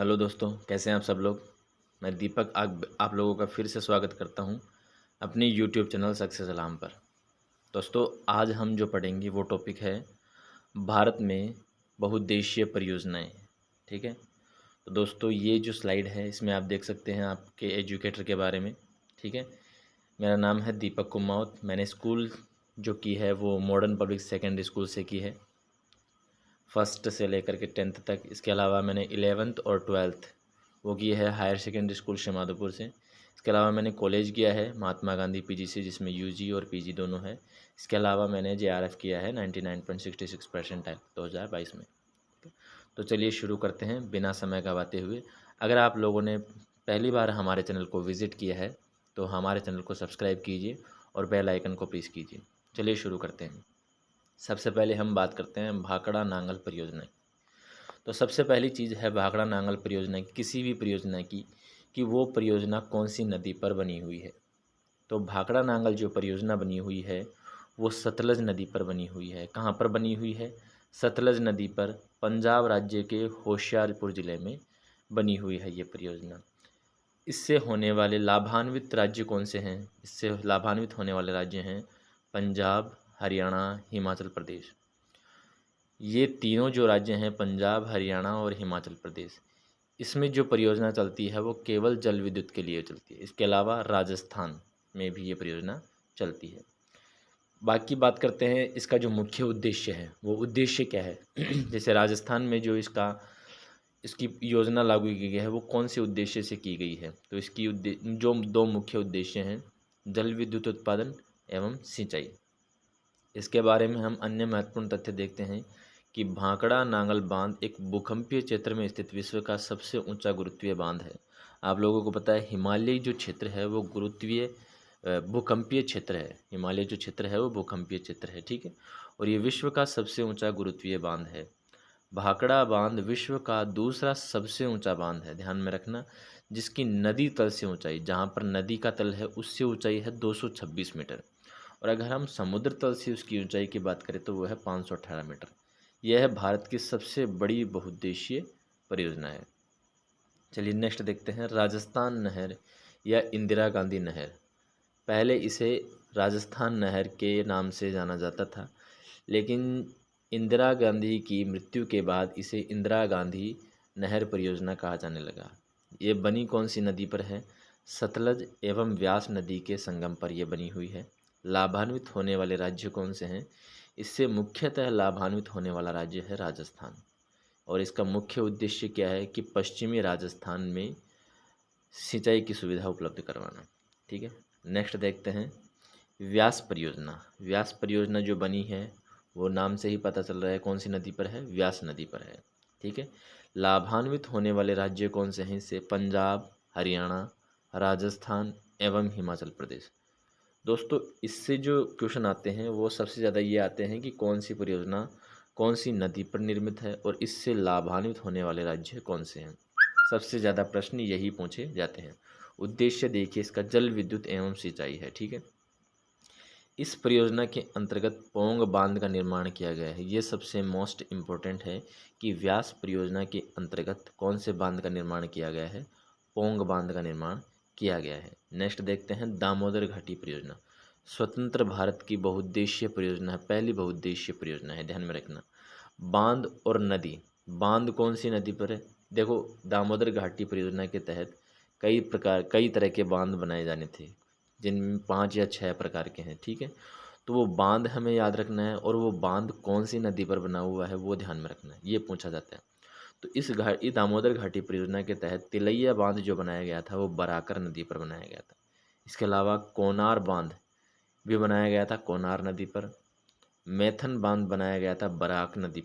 Hello दोस्तों, कैसे हैं आप सब लोग। मैं दीपक आप लोगों का फिर से स्वागत करता हूं अपने यूट्यूब चैनल सक्सेस अलाम पर। दोस्तों, आज हम जो पढ़ेंगे वो टॉपिक है भारत में बहुउद्देशीय परियोजनाएं। ठीक है, तो दोस्तों ये जो स्लाइड है इसमें आप देख सकते हैं आपके एजुकेटर के बारे में। ठीक है, मेरा नाम है दीपक कुमावत। मैंने स्कूल जो की है वो मॉडर्न पब्लिक सेकेंडरी स्कूल से की है, फर्स्ट से लेकर के 10th तक। इसके अलावा मैंने 11th और 12th वो की है हायर सेकेंडरी स्कूल श्रीमाधोपुर से। इसके अलावा मैंने कॉलेज किया है महात्मा गांधी पीजी से, जिसमें यूजी और पीजी दोनों है। इसके अलावा मैंने जेआरएफ किया है 99.66 परसेंटाइल 2022 में। तो चलिए शुरू करते हैं बिना समय गंवाते हुए। अगर आप लोगों ने पहली बार हमारे चैनल को विज़िट किया है तो हमारे चैनल को सब्सक्राइब कीजिए और बेल आइकन को प्रेस कीजिए। चलिए शुरू करते हैं। सबसे पहले हम बात करते हैं भाखड़ा नांगल परियोजना। तो सबसे पहली चीज़ है भाखड़ा नांगल परियोजना की, किसी भी परियोजना की, कि वो परियोजना कौन सी नदी पर बनी हुई है। तो भाखड़ा नांगल जो परियोजना बनी हुई है वो सतलज नदी पर बनी हुई है। कहाँ पर बनी हुई है? सतलज नदी पर, पंजाब राज्य के होशियारपुर ज़िले में बनी हुई है ये परियोजना। इससे होने वाले लाभान्वित राज्य कौन से हैं? इससे लाभान्वित होने वाले राज्य हैं पंजाब, हरियाणा, हिमाचल प्रदेश। ये तीनों जो राज्य हैं पंजाब, हरियाणा और हिमाचल प्रदेश, इसमें जो परियोजना चलती है वो केवल जल विद्युत के लिए चलती है। इसके अलावा राजस्थान में भी ये परियोजना चलती है। बाकी बात करते हैं इसका जो मुख्य उद्देश्य है वो उद्देश्य क्या है। जैसे राजस्थान में जो इसकी योजना लागू की गई है वो कौन से उद्देश्य से की गई है। तो इसकी जो दो मुख्य उद्देश्य हैं, जल विद्युत उत्पादन एवं सिंचाई। इसके बारे में हम अन्य महत्वपूर्ण तथ्य देखते हैं कि भाखड़ा नांगल बांध एक भूकंपीय क्षेत्र में स्थित विश्व का सबसे ऊंचा गुरुत्वीय बांध है। आप लोगों को पता है हिमालय जो क्षेत्र है वो भूकंपीय क्षेत्र है। हिमालय जो क्षेत्र है वो भूकंपीय क्षेत्र है। ठीक है, और ये विश्व का सबसे ऊंचा गुरुत्वीय बांध है। भाखड़ा बांध विश्व का दूसरा सबसे ऊंचा बांध है, ध्यान में रखना, जिसकी नदी तल से ऊंचाई, जहाँ पर नदी का तल है उससे ऊंचाई है 226 मीटर। और अगर हम समुद्र तल से उसकी ऊंचाई की बात करें तो वो है 518 मीटर। यह है भारत की सबसे बड़ी बहुउद्देशीय परियोजना है। चलिए नेक्स्ट देखते हैं राजस्थान नहर या इंदिरा गांधी नहर। पहले इसे राजस्थान नहर के नाम से जाना जाता था, लेकिन इंदिरा गांधी की मृत्यु के बाद इसे इंदिरा गांधी नहर परियोजना कहा जाने लगा। ये बनी कौन सी नदी पर है? सतलज एवं व्यास नदी के संगम पर यह बनी हुई है। लाभान्वित होने वाले राज्य कौन से हैं? इससे मुख्यतः लाभान्वित होने वाला राज्य है राजस्थान। और इसका मुख्य उद्देश्य क्या है कि पश्चिमी राजस्थान में सिंचाई की सुविधा उपलब्ध करवाना। ठीक है, नेक्स्ट देखते हैं व्यास परियोजना। व्यास परियोजना जो बनी है वो नाम से ही पता चल रहा है कौन सी नदी पर है, व्यास नदी पर है। ठीक है, लाभान्वित होने वाले राज्य कौन से हैं इससे? पंजाब, हरियाणा, राजस्थान एवं हिमाचल प्रदेश। दोस्तों, इससे जो क्वेश्चन आते हैं वो सबसे ज़्यादा ये आते हैं कि कौन सी परियोजना कौन सी नदी पर निर्मित है और इससे लाभान्वित होने वाले राज्य कौन से हैं। सबसे ज़्यादा प्रश्न यही पूछे जाते हैं। उद्देश्य देखिए इसका, जल विद्युत एवं सिंचाई है। ठीक है, इस परियोजना के अंतर्गत पौंग बांध का निर्माण किया गया है। ये सबसे मोस्ट इम्पोर्टेंट है कि व्यास परियोजना के अंतर्गत कौन से बांध का निर्माण किया गया है? पौंग बांध का निर्माण किया गया है। नेक्स्ट देखते हैं दामोदर घाटी परियोजना। स्वतंत्र भारत की बहुउद्देशीय परियोजना है, पहली बहुउद्देशीय परियोजना है, ध्यान में रखना। बांध और नदी, बांध कौन सी नदी पर है? देखो, दामोदर घाटी परियोजना के तहत कई तरह के बांध बनाए जाने थे, जिनमें 5 या 6 प्रकार के हैं। ठीक है, तो वो बांध हमें याद रखना है और वो बांध कौन सी नदी पर बना हुआ है वो ध्यान में रखना है, ये पूछा जाता है। तो इस दामोदर घाटी परियोजना के तहत तिलैया बांध जो बनाया गया था वो बराकर नदी पर बनाया गया था। इसके अलावा कोनार बांध भी बनाया गया था कोनार नदी पर। मैथन बांध बनाया गया था बराकर नदी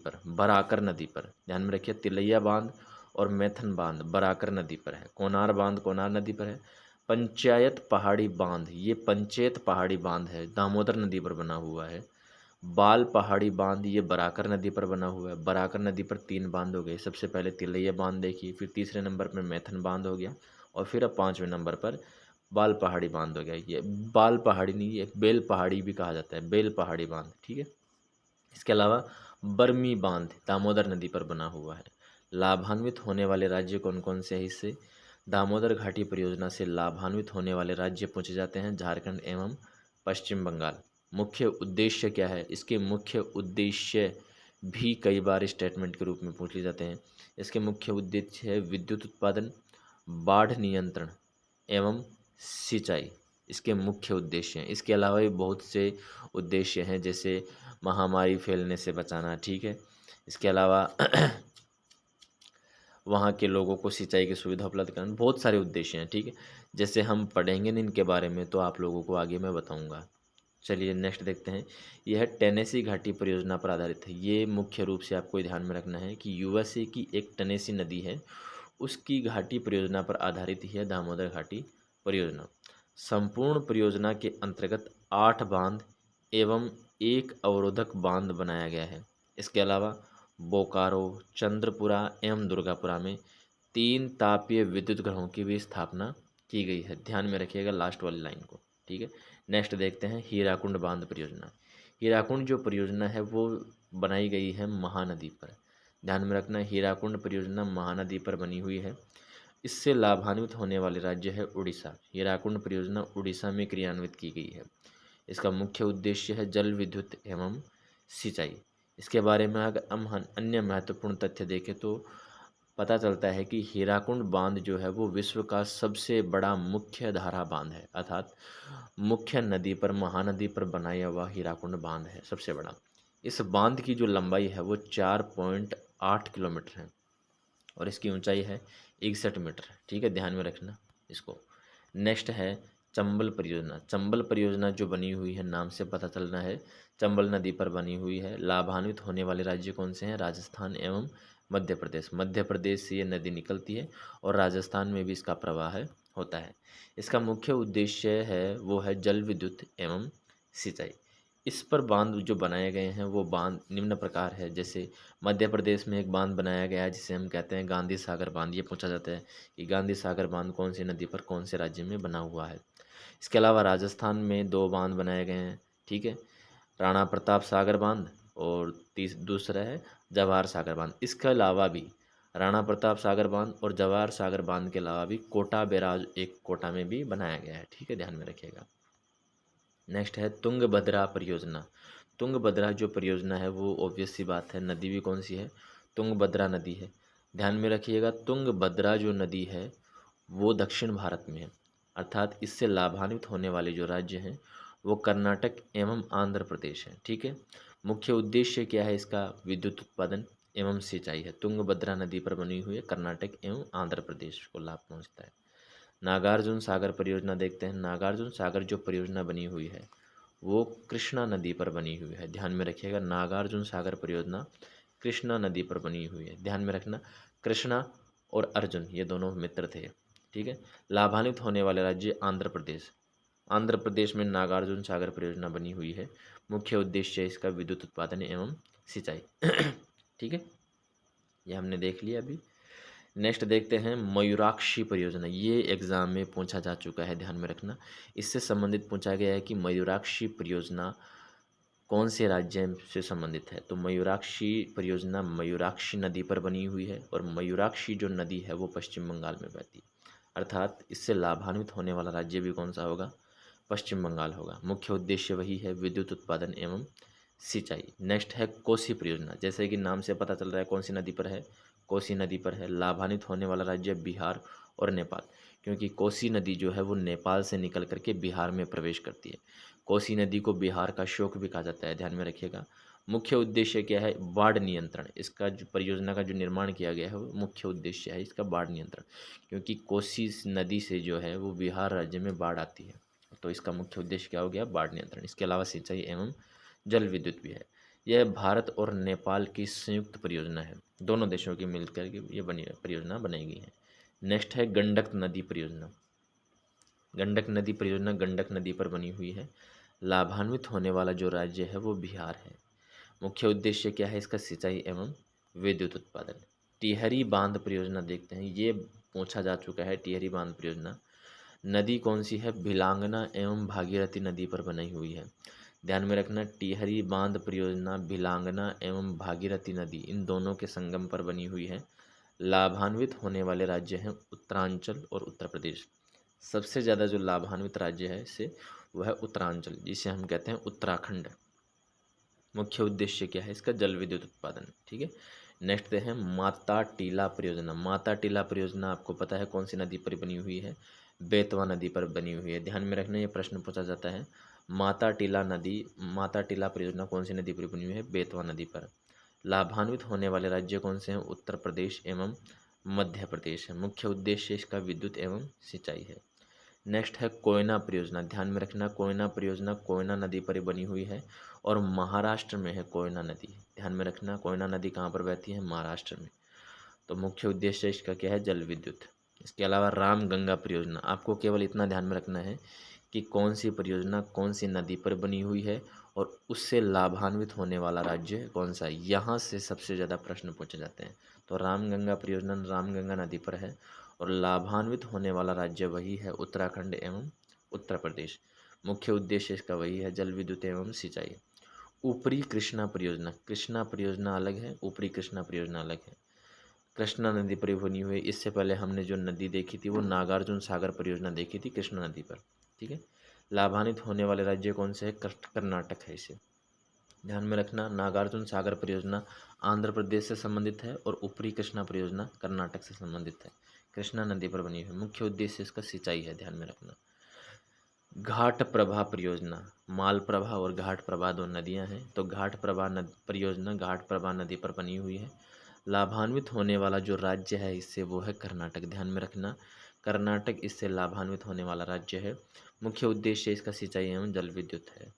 पर, ध्यान में रखिए। तिलैया बांध और मैथन बांध बराकर नदी पर है। कोनार बांध कोनार नदी पर है। पंचायत पहाड़ी बांध, ये पंचेत पहाड़ी बांध है, दामोदर नदी पर बना हुआ है। बाल पहाड़ी बांध, ये बराकर नदी पर बना हुआ है। बराकर नदी पर 3 बांध हो गए। सबसे पहले तिलैया बांध देखिए, फिर तीसरे नंबर पर मैथन बांध हो गया, और फिर अब 5वें नंबर पर बाल पहाड़ी बांध हो गया। ये बाल पहाड़ी नहीं, ये बेल पहाड़ी भी कहा जाता है, बेल पहाड़ी बांध। ठीक है, इसके अलावा बरमी बांध दामोदर नदी पर बना हुआ है। लाभान्वित होने वाले राज्य कौन कौन से हैं इससे? दामोदर घाटी परियोजना से लाभान्वित होने वाले राज्य पूछे जाते हैं झारखंड एवं पश्चिम बंगाल। मुख्य उद्देश्य क्या है? इसके मुख्य उद्देश्य भी कई बार स्टेटमेंट के रूप में पूछ लिए जाते हैं। इसके मुख्य उद्देश्य है विद्युत उत्पादन, बाढ़ नियंत्रण एवं सिंचाई। इसके मुख्य उद्देश्य हैं। इसके अलावा भी बहुत से उद्देश्य हैं, जैसे महामारी फैलने से बचाना, ठीक है। इसके अलावा वहाँ के लोगों को सिंचाई की सुविधा उपलब्ध कराना, बहुत सारे उद्देश्य हैं, ठीक है। जैसे हम पढ़ेंगे न इनके बारे में तो आप लोगों को आगे मैं बताऊँगा। चलिए नेक्स्ट देखते हैं। यह टेनेसी घाटी परियोजना पर आधारित है। ये मुख्य रूप से आपको ध्यान में रखना है कि यूएसए की एक टेनेसी नदी है, उसकी घाटी परियोजना पर आधारित ही है दामोदर घाटी परियोजना। संपूर्ण परियोजना के अंतर्गत 8 बांध एवं एक अवरोधक बांध बनाया गया है। इसके अलावा बोकारो, चंद्रपुरा एवं दुर्गापुरा में 3 तापीय विद्युत ग्रहों की भी स्थापना की गई है। ध्यान में रखिएगा लास्ट वाली लाइन को, ठीक है। नेक्स्ट देखते हैं हीराकुंड बांध परियोजना। हीराकुंड जो परियोजना है वो बनाई गई है महानदी पर। ध्यान में रखना, हीराकुंड परियोजना महानदी पर बनी हुई है। इससे लाभान्वित होने वाले राज्य है उड़ीसा। हीराकुंड परियोजना उड़ीसा में क्रियान्वित की गई है। इसका मुख्य उद्देश्य है जल विद्युत एवं सिंचाई। इसके बारे में अगर हम अन्य महत्वपूर्ण तथ्य देखें तो पता चलता है कि हीराकुंड बांध जो है वो विश्व का सबसे बड़ा मुख्य धारा बांध है, अर्थात मुख्य नदी पर, महानदी पर बनाया हुआ हीराकुंड बांध है सबसे बड़ा। इस बांध की जो लंबाई है वो 4.8 किलोमीटर है और इसकी ऊंचाई है 61 मीटर, ठीक है। ध्यान में रखना इसको। नेक्स्ट है चंबल परियोजना। चंबल परियोजना जो बनी हुई है, नाम से पता चलना है, चंबल नदी पर बनी हुई है। लाभान्वित होने वाले राज्य कौन से हैं? राजस्थान एवं मध्य प्रदेश। मध्य प्रदेश से ये नदी निकलती है और राजस्थान में भी इसका प्रवाह होता है। इसका मुख्य उद्देश्य है वो है जल विद्युत एवं सिंचाई। इस पर बांध जो बनाए गए हैं वो बांध निम्न प्रकार है। जैसे मध्य प्रदेश में एक बांध बनाया गया है जिसे हम कहते हैं गांधी सागर बांध। ये पूछा जाता है कि गांधी सागर बांध कौन सी नदी पर, कौन से राज्य में बना हुआ है। इसके अलावा राजस्थान में 2 बांध बनाए गए हैं, ठीक है। राणा प्रताप सागर बांध और दूसरा है जवाहर सागर बांध। इसके अलावा भी राणा प्रताप सागर बांध और जवाहर सागर बांध के अलावा भी कोटा बैराज एक कोटा में भी बनाया गया है, ठीक है। ध्यान में रखिएगा। नेक्स्ट है तुंगभद्रा परियोजना। तुंगभद्रा जो परियोजना है वो ऑब्वियस सी बात है, नदी भी कौन सी है? तुंगभद्रा नदी है। ध्यान में रखिएगा, तुंगभद्रा जो नदी है वो दक्षिण भारत में है, अर्थात इससे लाभान्वित होने वाले जो राज्य हैं वो कर्नाटक एवं आंध्र प्रदेश है, ठीक है। मुख्य उद्देश्य क्या है इसका? विद्युत उत्पादन एवं सिंचाई है। तुंगभद्रा नदी पर बनी हुई है, कर्नाटक एवं आंध्र प्रदेश को लाभ पहुँचता है। नागार्जुन सागर परियोजना देखते हैं। नागार्जुन सागर जो परियोजना बनी हुई है वो कृष्णा नदी पर बनी हुई है। ध्यान में रखिएगा, नागार्जुन सागर परियोजना कृष्णा नदी पर बनी हुई है। ध्यान में रखना, कृष्णा और अर्जुन ये दोनों मित्र थे, ठीक है। लाभान्वित होने वाले राज्य आंध्र प्रदेश। आंध्र प्रदेश में नागार्जुन सागर परियोजना बनी हुई है। मुख्य उद्देश्य है इसका विद्युत उत्पादन एवं सिंचाई ठीक है, ये हमने देख लिया अभी। नेक्स्ट देखते हैं मयूराक्षी परियोजना। ये एग्ज़ाम में पूछा जा चुका है, ध्यान में रखना। इससे संबंधित पूछा गया है कि मयूराक्षी परियोजना कौन से राज्य से संबंधित है। तो मयूराक्षी परियोजना मयूराक्षी नदी पर बनी हुई है और मयूराक्षी जो नदी है वो पश्चिम बंगाल में बहती है, अर्थात इससे लाभान्वित होने वाला राज्य भी कौन सा होगा? पश्चिम बंगाल होगा। मुख्य उद्देश्य वही है विद्युत उत्पादन एवं सिंचाई। नेक्स्ट है कोसी परियोजना। जैसे कि नाम से पता चल रहा है कौन सी नदी पर है? कोसी नदी पर है। लाभान्वित होने वाला राज्य बिहार और नेपाल, क्योंकि कोसी नदी जो है वो नेपाल से निकल करके बिहार में प्रवेश करती है। कोसी नदी को बिहार का शोक भी कहा जाता है, ध्यान में रखिएगा। मुख्य उद्देश्य क्या है? बाढ़ नियंत्रण। इसका जो परियोजना का जो निर्माण किया गया है वो मुख्य उद्देश्य है इसका बाढ़ नियंत्रण, क्योंकि कोसी नदी से जो है वो बिहार राज्य में बाढ़ आती है, तो इसका मुख्य उद्देश्य क्या हो गया? बाढ़ नियंत्रण। इसके अलावा सिंचाई एवं जल विद्युत भी है। यह भारत और नेपाल की संयुक्त परियोजना है, दोनों देशों की मिलकर के ये परियोजना बनाई गई है। नेक्स्ट है गंडक नदी परियोजना। गंडक नदी परियोजना गंडक नदी पर बनी हुई है। लाभान्वित होने वाला जो राज्य है वो बिहार है। मुख्य उद्देश्य क्या है इसका? सिंचाई एवं विद्युत उत्पादन। टिहरी बांध परियोजना देखते हैं, ये पूछा जा चुका है। टिहरी बांध परियोजना नदी कौन सी है? भिलांगना एवं भागीरथी नदी पर बनी हुई है। ध्यान में रखना, टिहरी बांध परियोजना भिलांगना एवं भागीरथी नदी इन दोनों के संगम पर बनी हुई है। लाभान्वित होने वाले राज्य हैं उत्तरांचल और उत्तर प्रदेश। सबसे ज़्यादा जो लाभान्वित राज्य है इससे वह है उत्तरांचल, जिसे हम कहते हैं उत्तराखंड। मुख्य उद्देश्य क्या है इसका? जल विद्युत उत्पादन। ठीक है। नेक्स्ट है माता टीला परियोजना। माता टीला परियोजना आपको पता है कौन सी नदी पर बनी हुई है? बेतवा नदी पर बनी हुई है। ध्यान में रखना, ये प्रश्न पूछा जाता है। माता टीला परियोजना कौन सी नदी पर बनी हुई है? बेतवा नदी पर। लाभान्वित होने वाले राज्य कौन से हैं? उत्तर प्रदेश एवं मध्य प्रदेश है। मुख्य उद्देश्य इसका विद्युत एवं सिंचाई है। नेक्स्ट है कोयना परियोजना। ध्यान में रखना, कोयना परियोजना कोयना नदी पर बनी हुई है और महाराष्ट्र में है कोयना नदी। ध्यान में रखना, कोयना नदी कहाँ पर बहती है? महाराष्ट्र में। तो मुख्य उद्देश्य इसका क्या है? जल विद्युत। इसके अलावा रामगंगा परियोजना, आपको केवल इतना ध्यान में रखना है कि कौन सी परियोजना कौन सी नदी पर बनी हुई है और उससे लाभान्वित होने वाला राज्य कौन सा है। यहाँ से सबसे ज़्यादा प्रश्न पूछे जाते हैं। तो रामगंगा परियोजना रामगंगा नदी पर है और लाभान्वित होने वाला राज्य वही है उत्तराखंड एवं उत्तर प्रदेश। मुख्य उद्देश्य इसका वही है जल विद्युत एवं सिंचाई। ऊपरी कृष्णा परियोजना, कृष्णा परियोजना अलग है, ऊपरी कृष्णा परियोजना अलग है। कृष्णा नदी पर बनी हुई है। इससे पहले हमने जो नदी देखी थी वो नागार्जुन सागर परियोजना देखी थी कृष्णा नदी पर। ठीक है। लाभान्वित होने वाले राज्य कौन से है? कर्नाटक है इसे। ध्यान में रखना, नागार्जुन सागर परियोजना आंध्र प्रदेश से संबंधित है और ऊपरी कृष्णा परियोजना कर्नाटक से संबंधित है। कृष्णा नदी पर बनी हुई। मुख्य उद्देश्य इसका सिंचाई है। ध्यान में रखना। घाट प्रभा परियोजना, मालप्रभा और घाट प्रभा दो नदियां हैं। तो घाट प्रभा परियोजना घाट प्रभा नदी पर बनी हुई है। लाभान्वित होने वाला जो राज्य है इससे वो है कर्नाटक। ध्यान में रखना, कर्नाटक इससे लाभान्वित होने वाला राज्य है। मुख्य उद्देश्य इसका सिंचाई एवं जल विद्युत है।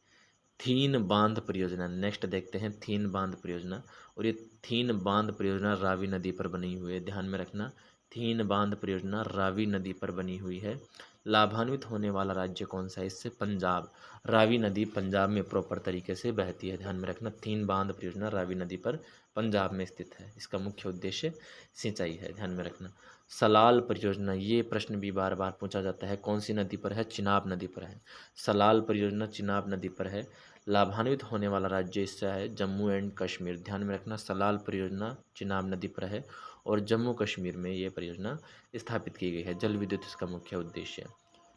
थीन बांध परियोजना, नेक्स्ट देखते हैं थीन बांध परियोजना। और ये थीन बांध परियोजना रावी नदी पर बनी हुई है। ध्यान में रखना, थीन बांध परियोजना रावी नदी पर बनी हुई है। लाभान्वित होने वाला राज्य कौन सा है इससे? पंजाब। रावी नदी पंजाब में प्रॉपर तरीके से बहती है। ध्यान में रखना, थीन बांध परियोजना रावी नदी पर पंजाब में स्थित है। इसका मुख्य उद्देश्य सिंचाई है। ध्यान में रखना। सलाल परियोजना, ये प्रश्न भी बार बार पूछा जाता है, कौन सी नदी पर है? चिनाब नदी पर है। सलाल परियोजना चिनाब नदी पर है। लाभान्वित होने वाला राज्य इससे है जम्मू एंड कश्मीर। ध्यान में रखना, सलाल परियोजना चिनाब नदी पर है और जम्मू कश्मीर में ये परियोजना स्थापित की गई है। जल विद्युत इसका मुख्य उद्देश्य है।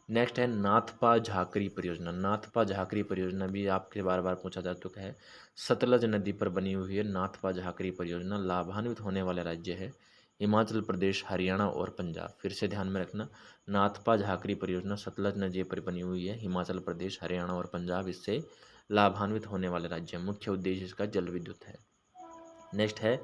नेक्स्ट है नाथपा झाकरी परियोजना। नाथपा झाकरी परियोजना भी आपके बार बार पूछा जा चुका है। सतलज नदी पर बनी हुई है नाथपा झाकरी परियोजना। लाभान्वित होने वाले राज्य है हिमाचल प्रदेश, हरियाणा और पंजाब। फिर से ध्यान में रखना, नाथपा झाकरी परियोजना सतलज नदी पर बनी हुई है। हिमाचल प्रदेश, हरियाणा और पंजाब इससे लाभान्वित होने वाले राज्य। मुख्य उद्देश्य इसका जल विद्युत है। नेक्स्ट है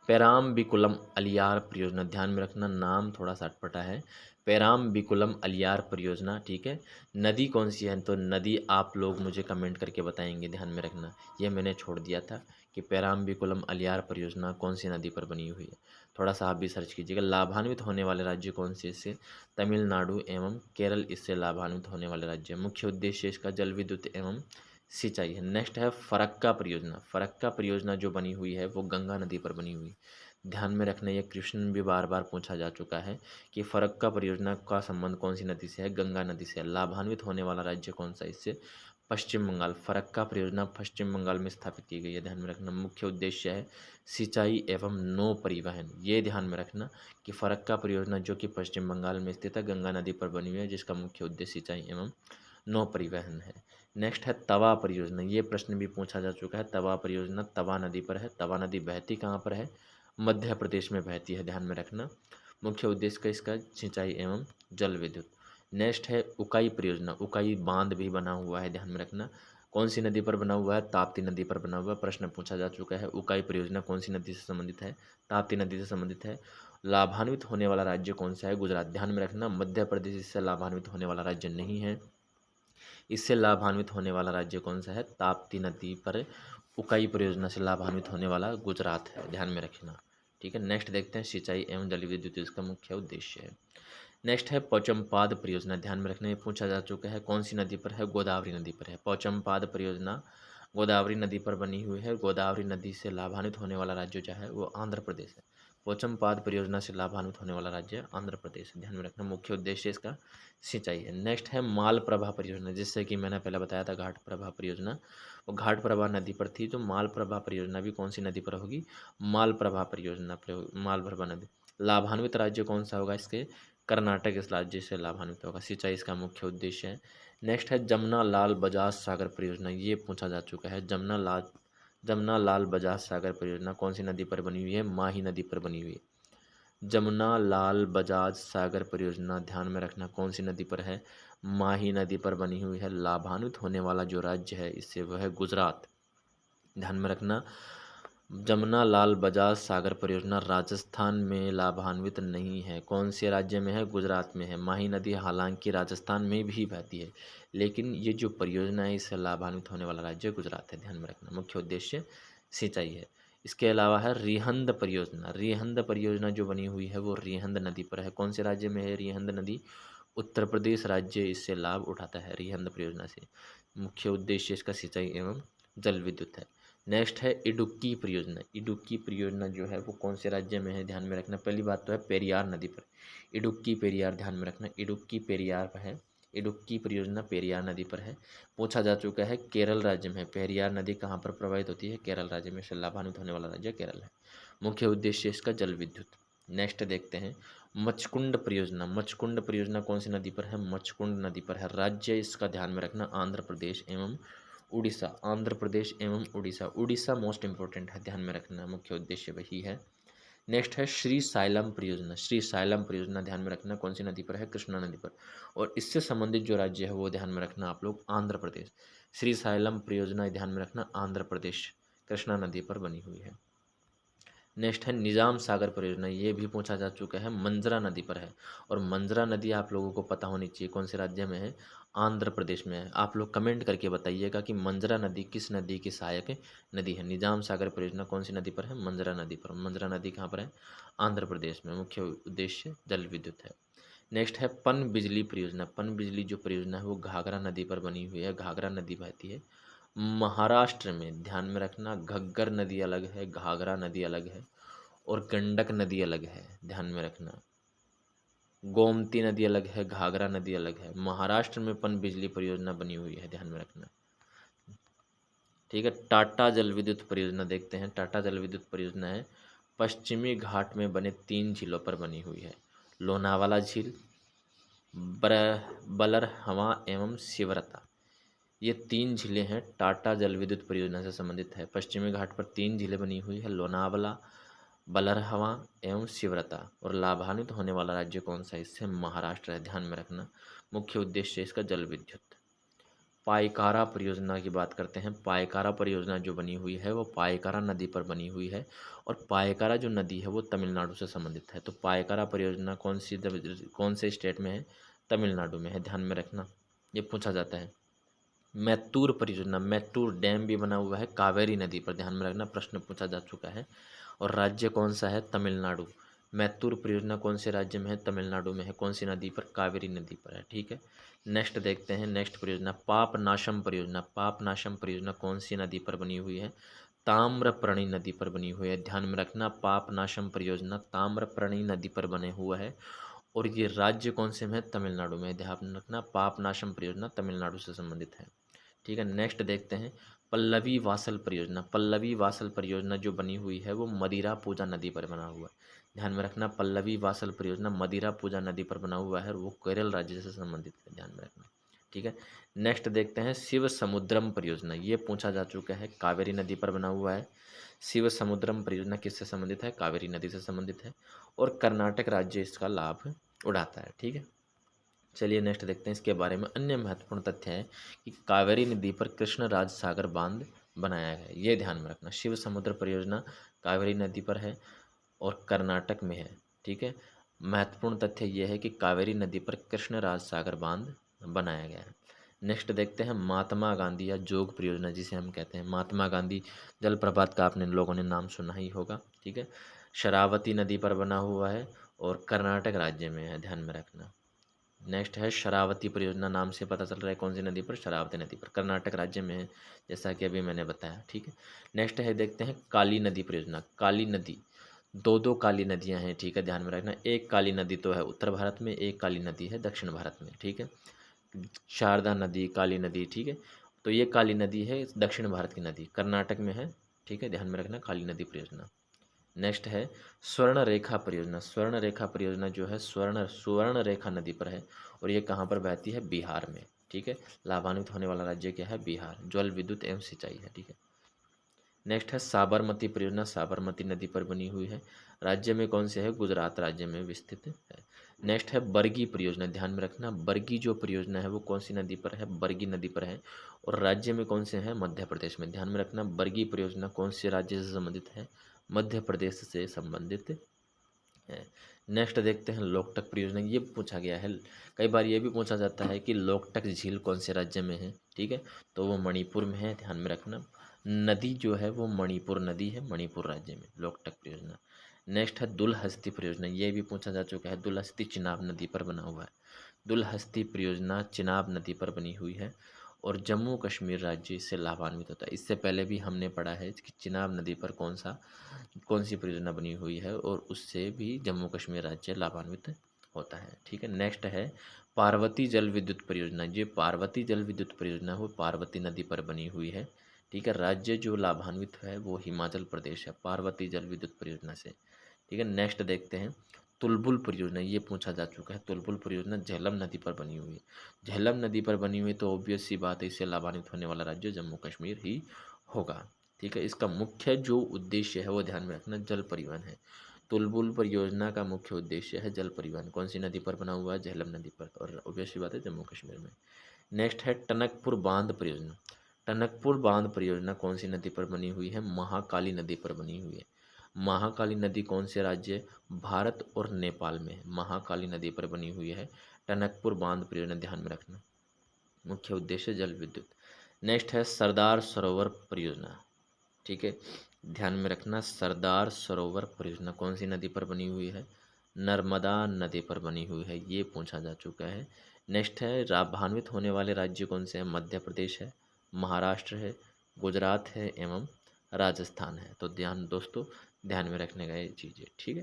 पेराम्बिकुलम अलियार परियोजना। ध्यान में रखना, नाम थोड़ा सा अटपटा है। पेराम्बिकुलम अलियार परियोजना। ठीक है। नदी कौन सी है? तो नदी आप लोग मुझे कमेंट करके बताएंगे। ध्यान में रखना, ये मैंने छोड़ दिया था कि पेराम्बिकुलम अलियार परियोजना कौन सी नदी पर बनी हुई है। थोड़ा सा आप भी सर्च कीजिएगा। लाभान्वित होने वाले राज्य कौन से इससे? तमिलनाडु एवं केरल इससे लाभान्वित होने वाले राज्य। मुख्य उद्देश्य इसका जल विद्युत एवं सिंचाई है। नेक्स्ट है फरक्का परियोजना। फरक्का परियोजना जो बनी हुई है वो गंगा नदी पर बनी हुई। ध्यान में रखना, ये क्वेश्चन भी बार बार पूछा जा चुका है कि फरक्का परियोजना का संबंध कौन सी नदी से है? गंगा नदी से। लाभान्वित होने वाला राज्य कौन सा इससे? पश्चिम बंगाल। फरक्का परियोजना पश्चिम बंगाल में स्थापित की गई है। ध्यान में रखना, मुख्य उद्देश्य है सिंचाई एवं नौ परिवहन। ये ध्यान में रखना कि फरक्का परियोजना जो कि पश्चिम बंगाल में स्थित है, गंगा नदी पर बनी हुई है, जिसका मुख्य उद्देश्य सिंचाई एवं नौ परिवहन है। नेक्स्ट है तवा परियोजना। ये प्रश्न भी पूछा जा चुका है। तवा परियोजना तवा नदी पर है। तवा नदी बहती कहाँ पर है? मध्य प्रदेश में बहती है। ध्यान में रखना, मुख्य उद्देश्य का इसका सिंचाई एवं जल विद्युत। नेक्स्ट है उकाई परियोजना। उकाई बांध भी बना हुआ है। ध्यान में रखना, कौन सी नदी पर बना हुआ है? ताप्ती नदी पर बना हुआ है। प्रश्न पूछा जा चुका है, उकाई परियोजना कौन सी नदी से संबंधित है? ताप्ती नदी से संबंधित है। लाभान्वित होने वाला राज्य कौन सा है? गुजरात। ध्यान में रखना, मध्य प्रदेश इससे लाभान्वित होने वाला राज्य नहीं है। इससे लाभान्वित होने वाला राज्य कौन सा है? ताप्ती नदी पर उकाई परियोजना से लाभान्वित होने वाला गुजरात है। ध्यान में रखना। ठीक है। नेक्स्ट देखते हैं सिंचाई एवं जल विद्युत इसका मुख्य उद्देश्य है। नेक्स्ट है पोचमपाद परियोजना। ध्यान में रखना, ये पूछा जा चुका है, कौन सी नदी पर है? गोदावरी नदी पर है। पोचमपाद परियोजना गोदावरी नदी पर बनी हुई है। गोदावरी नदी से लाभान्वित होने वाला राज्य जो है वो आंध्र प्रदेश है। पोचमपाद परियोजना से लाभान्वित होने वाला राज्य आंध्र प्रदेश है। ध्यान में रखना, मुख्य उद्देश्य इसका सिंचाई है। नेक्स्ट है मालप्रभा परियोजना, जिससे कि मैंने पहले बताया था घाट प्रभा परियोजना, वो घाट प्रभा नदी पर थी। तो मालप्रभा परियोजना भी कौन सी नदी पर होगी? मालप्रभा परियोजना पर, मालप्रभा नदी। लाभान्वित राज्य कौन सा होगा इसके? कर्नाटक इस राज्य से लाभान्वित होगा। सिंचाई इसका मुख्य उद्देश्य है। नेक्स्ट है जमुना लाल बजाज सागर परियोजना, ये पूछा जा चुका है। जमुना लाल बजाज सागर परियोजना कौन सी नदी पर बनी हुई है? माही नदी पर बनी हुई है। जमुना लाल बजाज सागर परियोजना ध्यान में रखना कौन सी नदी पर है? माही नदी पर बनी हुई है। लाभान्वित होने वाला जो राज्य है इससे वह है गुजरात। ध्यान में रखना, जमुना लाल बजाज सागर परियोजना राजस्थान में लाभान्वित नहीं है। कौन से राज्य में है? गुजरात में है। माही नदी हालांकि राजस्थान में भी बहती है, लेकिन ये जो परियोजना है इससे लाभान्वित होने वाला राज्य गुजरात है। ध्यान में रखना, मुख्य उद्देश्य सिंचाई है। इसके अलावा है रिहंद परियोजना। रिहंद परियोजना जो बनी हुई है वो रिहंद नदी पर है। कौन से राज्य में है रिहंद नदी? उत्तर प्रदेश राज्य इससे लाभ उठाता है रिहंद परियोजना से। मुख्य उद्देश्य इसका सिंचाई एवं जल विद्युत है। नेक्स्ट है इडुक्की परियोजना। इडुक्की परियोजना जो है वो कौन से राज्य में है? ध्यान में रखना, पहली बात तो है पेरियार नदी पर। इडुक्की पेरियार, ध्यान में रखना, इडुक्की पेरियार पर है। इडुक्की परियोजना पेरियार नदी पर है। पूछा जा चुका है केरल राज्य में है। पेरियार नदी कहाँ पर प्रवाहित होती है? केरल राज्य में। से लाभान्वित होने वाला राज्य केरल है। मुख्य उद्देश्य इसका जल विद्युत। नेक्स्ट देखते हैं मचकुंड परियोजना। मचकुंड परियोजना कौन सी नदी पर है? मचकुंड नदी पर है। राज्य इसका ध्यान में रखना आंध्र प्रदेश एवं उड़ीसा। आंध्र प्रदेश एवं उड़ीसा। उड़ीसा मोस्ट इंपॉर्टेंट है, ध्यान में रखना, मुख्य उद्देश्य वही है। नेक्स्ट है श्री साइलम परियोजना। श्री साइलम परियोजना ध्यान में रखना कौन सी नदी पर है? कृष्णा नदी पर। और इससे संबंधित जो राज्य है वो ध्यान में रखना आप लोग आंध्र प्रदेश। श्री साइलम परियोजना ध्यान में रखना आंध्र प्रदेश, कृष्णा नदी पर बनी हुई है। नेक्स्ट है निजाम सागर परियोजना, ये भी पूछा जा चुका है, मंजरा नदी पर है। और मंजरा नदी आप लोगों को पता होनी चाहिए कौन से राज्य में है? आंध्र प्रदेश में है। आप लोग कमेंट करके बताइएगा कि मंजरा नदी किस नदी की सहायक नदी है। निजाम सागर परियोजना कौन सी नदी पर है? मंजरा नदी पर। मंजरा नदी कहाँ पर है? आंध्र प्रदेश में। मुख्य उद्देश्य जल विद्युत है। नेक्स्ट है पन बिजली परियोजना। पन बिजली जो परियोजना है वो घाघरा नदी पर बनी हुई है। घाघरा नदी बहती है महाराष्ट्र में। ध्यान में रखना, घग्गर नदी अलग है, घाघरा नदी अलग है और गंडक नदी अलग है। ध्यान में रखना, गोमती नदी अलग है, घाघरा नदी अलग है। महाराष्ट्र में पन बिजली परियोजना बनी हुई है, ध्यान में रखना। ठीक है, टाटा जल विद्युत परियोजना देखते हैं। टाटा जल विद्युत परियोजना है पश्चिमी घाट में बने 3 झीलों पर बनी हुई है। लोनावाला झील, बलरहवा एवं शिवरता। ये 3 झीलें हैं, टाटा जल विद्युत परियोजना से संबंधित है। पश्चिमी घाट पर 3 झीलें बनी हुई है, लोनावला, बलरहवा एवं शिवरता। और लाभान्वित होने वाला राज्य कौन सा? इससे महाराष्ट्र है, ध्यान में रखना। मुख्य उद्देश्य इसका जल विद्युत। पायकारा परियोजना की बात करते हैं। पायकारा परियोजना जो बनी हुई है वो पायकारा नदी पर बनी हुई है। और पायकारा जो नदी है वो तमिलनाडु से संबंधित है। तो पायकारा परियोजना कौन से स्टेट में है? तमिलनाडु में है, ध्यान में रखना, ये पूछा जाता है। मैत्तूर परियोजना, मैत्तूर डैम भी बना हुआ है कावेरी नदी पर, ध्यान में रखना, प्रश्न पूछा जा चुका है। और राज्य कौन सा है? तमिलनाडु। मैत्तूर परियोजना कौन से राज्य में है? तमिलनाडु में है। कौन सी नदी पर? कावेरी नदी पर है। ठीक है, नेक्स्ट देखते हैं। नेक्स्ट परियोजना पापनाशम परियोजना। पापनाशम परियोजना कौन सी नदी पर बनी हुई है? ताम्रपर्णी नदी पर बनी हुई है, ध्यान में रखना। पापनाशम परियोजना ताम्रपर्णी नदी पर बने हुआ है। और ये राज्य कौन से में है? तमिलनाडु में, ध्यान में रखना। पापनाशम परियोजना तमिलनाडु से संबंधित है। ठीक है, नेक्स्ट देखते हैं पल्लवी वासल परियोजना। पल्लवी वासल परियोजना जो बनी हुई है वो मदिरा पूजा नदी पर बना हुआ है, ध्यान में रखना। पल्लवी वासल परियोजना मदिरा पूजा नदी पर बना हुआ है और वो केरल राज्य से संबंधित है, ध्यान में रखना। ठीक है, नेक्स्ट देखते हैं शिव समुद्रम परियोजना। ये पूछा जा चुका है, कावेरी नदी पर बना हुआ है। शिव समुद्रम परियोजना किससे संबंधित है? कावेरी नदी से संबंधित है और कर्नाटक राज्य इसका लाभ उड़ाता है। ठीक है, चलिए नेक्स्ट देखते हैं इसके बारे में। अन्य महत्वपूर्ण तथ्य है कि कावेरी नदी पर कृष्णराज सागर बांध बनाया गया है, ये ध्यान में रखना। शिव समुद्र परियोजना कावेरी नदी पर है और कर्नाटक में है। ठीक है, महत्वपूर्ण तथ्य ये है कि कावेरी नदी पर कृष्णराज सागर बांध बनाया गया है। नेक्स्ट देखते हैं महात्मा गांधी या जोग परियोजना जिसे हम कहते हैं। महात्मा गांधी जलप्रपात का आपने लोगों ने नाम सुना ही होगा। ठीक है, शरावती नदी पर बना हुआ है और कर्नाटक राज्य में है, ध्यान में रखना। नेक्स्ट है शरावती परियोजना, नाम से पता चल रहा है कौन सी नदी पर? शरावती नदी पर, कर्नाटक राज्य में है, जैसा कि अभी मैंने बताया। ठीक है, नेक्स्ट है देखते हैं काली नदी परियोजना। काली नदी, दो काली नदियां हैं, ठीक है, ध्यान में रखना। एक काली नदी तो है उत्तर भारत में, एक काली नदी है दक्षिण भारत में। ठीक है, शारदा नदी, काली नदी। ठीक है, तो ये काली नदी है दक्षिण भारत की नदी, कर्नाटक में है। ठीक है, ध्यान में रखना, काली नदी परियोजना। नेक्स्ट है स्वर्ण रेखा परियोजना। स्वर्ण रेखा परियोजना जो है स्वर्ण रेखा नदी पर है और ये कहाँ पर बहती है? बिहार में। ठीक है, लाभान्वित होने वाला राज्य क्या है? बिहार। जल विद्युत एवं सिंचाई है। ठीक है, नेक्स्ट है साबरमती परियोजना। साबरमती नदी पर बनी हुई है। राज्य में कौन से है? गुजरात राज्य में विस्तृत है। नेक्स्ट है बरगी परियोजना। ध्यान में रखना, बरगी जो परियोजना है वो कौन सी नदी पर है? बरगी नदी पर है और राज्य में कौन से है? मध्य प्रदेश में। ध्यान में रखना, बरगी परियोजना कौन से राज्य से संबंधित है? मध्य प्रदेश से संबंधित है। नेक्स्ट देखते हैं लोकटक परियोजना। ये पूछा गया है, कई बार ये भी पूछा जाता है कि लोकटक झील कौन से राज्य में है? ठीक है, तो वो मणिपुर में है। ध्यान में रखना, नदी जो है वो मणिपुर नदी है, मणिपुर राज्य में लोकटक परियोजना। नेक्स्ट है दुलहस्ती परियोजना। ये भी पूछा जा चुका है। दुलहस्ती चिनाब नदी पर बना हुआ है। दुलहस्ती परियोजना चिनाब नदी पर बनी हुई है और जम्मू कश्मीर राज्य इससे लाभान्वित होता है। इससे पहले भी हमने पढ़ा है कि चिनाब नदी पर कौन सी परियोजना बनी हुई है और उससे भी जम्मू कश्मीर राज्य लाभान्वित होता है। ठीक है, नेक्स्ट है पार्वती जल विद्युत परियोजना। ये पार्वती जल विद्युत परियोजना वो पार्वती नदी पर बनी हुई है। ठीक है, राज्य जो लाभान्वित है वो हिमाचल प्रदेश है पार्वती जल विद्युत परियोजना से। ठीक है, नेक्स्ट देखते हैं तुलबुल परियोजना। ये पूछा जा चुका है। तुलबुल परियोजना झेलम नदी पर बनी हुई है। झेलम नदी पर बनी हुई तो ऑब्वियस सी बात है, इससे लाभान्वित होने वाला राज्य जम्मू कश्मीर ही होगा। ठीक है, इसका मुख्य जो उद्देश्य है वो ध्यान में रखना, जल परिवहन है। तुलबुल परियोजना का मुख्य उद्देश्य है जल परिवहन। कौन सी नदी पर बना हुआ है? झेलम नदी पर, और ऑब्वियस सी बात है जम्मू कश्मीर में। नेक्स्ट है टनकपुर बांध परियोजना। टनकपुर बांध परियोजना कौन सी नदी पर बनी हुई है? महाकाली नदी पर बनी हुई है। महाकाली नदी कौन से राज्य? भारत और नेपाल में है। महाकाली नदी पर बनी हुई है टनकपुर बांध परियोजना। ध्यान में रखना, मुख्य उद्देश्य जल विद्युत। नेक्स्ट है सरदार सरोवर परियोजना। ठीक है, ध्यान में रखना, सरदार सरोवर परियोजना कौन सी नदी पर बनी हुई है? नर्मदा नदी पर बनी हुई है। ये पूछा जा चुका है। नेक्स्ट है लाभान्वित होने वाले राज्य कौन से हैं? मध्य प्रदेश है, महाराष्ट्र है, गुजरात है एवं राजस्थान है। तो ध्यान में रखने का ये चीज़ें। ठीक है,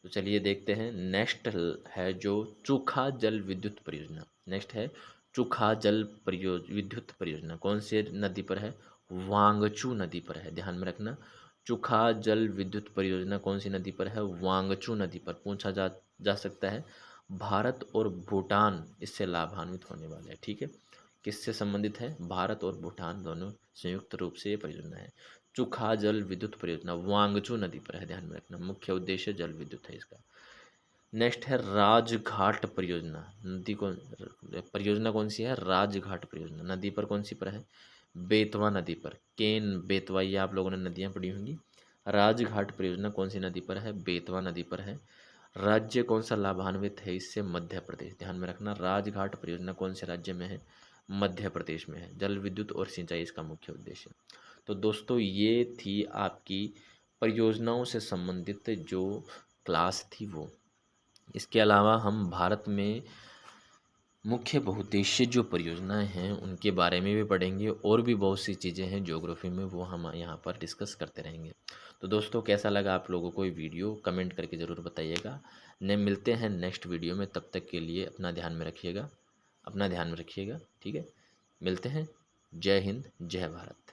तो चलिए देखते हैं। नेक्स्ट है जो चूखा जल विद्युत परियोजना। नेक्स्ट है चूखा जल विद्युत परियोजना कौन से नदी पर है? वांगचू नदी पर है। ध्यान में रखना, चूखा जल विद्युत परियोजना कौन सी नदी पर है? वांगचू नदी पर। पूछा जा सकता है। भारत और भूटान इससे लाभान्वित होने वाले हैं। ठीक है, किससे संबंधित है? भारत और भूटान दोनों संयुक्त रूप से ये परियोजना है। चुखा जल विद्युत परियोजना वांगचू नदी पर है। ध्यान में रखना, मुख्य उद्देश्य जल विद्युत है इसका। नेक्स्ट है राजघाट परियोजना। नदी कौन परियोजना कौन सी है? राजघाट परियोजना नदी पर कौन सी पर है? बेतवा नदी पर। केन बेतवा ये आप लोगों ने नदियाँ पढ़ी होंगी। राजघाट परियोजना कौन सी नदी पर है? बेतवा नदी पर है। राज्य कौन सा लाभान्वित है इससे? मध्य प्रदेश। ध्यान में रखना, राजघाट परियोजना कौन से राज्य में है? मध्य प्रदेश में है। जल विद्युत और सिंचाई इसका मुख्य उद्देश्य। तो दोस्तों ये थी आपकी परियोजनाओं से संबंधित जो क्लास थी वो। इसके अलावा हम भारत में मुख्य बहुउद्देशीय जो परियोजनाएं हैं उनके बारे में भी पढ़ेंगे और भी बहुत सी चीज़ें हैं ज्योग्राफी में, वो हम यहाँ पर डिस्कस करते रहेंगे। तो दोस्तों कैसा लगा आप लोगों को ये वीडियो? कमेंट करके ज़रूर बताइएगा। ने मिलते हैं नेक्स्ट वीडियो में, तब तक के लिए अपना ध्यान में रखिएगा। ठीक है, मिलते हैं। जय हिंद, जय भारत।